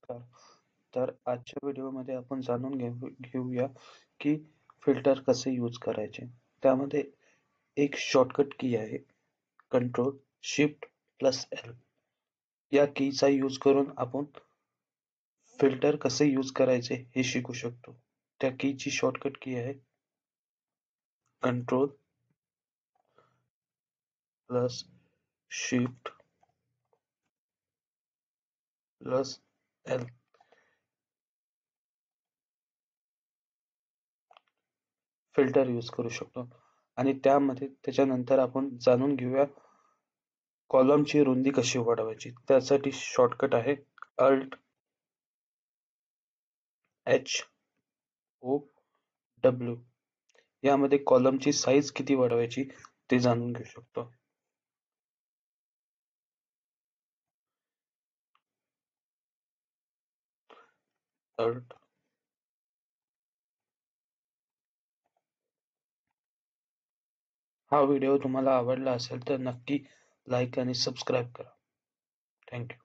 नमस्कार. तर आजच्या व्हिडिओमध्ये आपण जाणून घेऊया की फिल्टर कसे यूज करायचे. त्यामध्ये एक शॉर्टकट की आहे कंट्रोल शिफ्ट प्लस एल. या कीचा यूज करून आपण फिल्टर कसे यूज करायचे हे शिकू शकतो. त्या कीची शॉर्टकट की आहे control plus shift plus L. Filter use करू शकतो आणि त्याच्यानंतर आपण जाणून घेऊया कॉलमची रुंदी कशी वाढवायची. त्यासाठी शॉर्टकट आहे अल्ट एच ओ डब्ल्यू. यामध्ये कॉलमची साईज किती वाढवायची ते जाणून घेऊ शकतो. अल्ट हा व्हिडिओ तुम्हाला आवडला असेल तर नक्की लाईक आणि सबस्क्राईब करा. थँक्यू.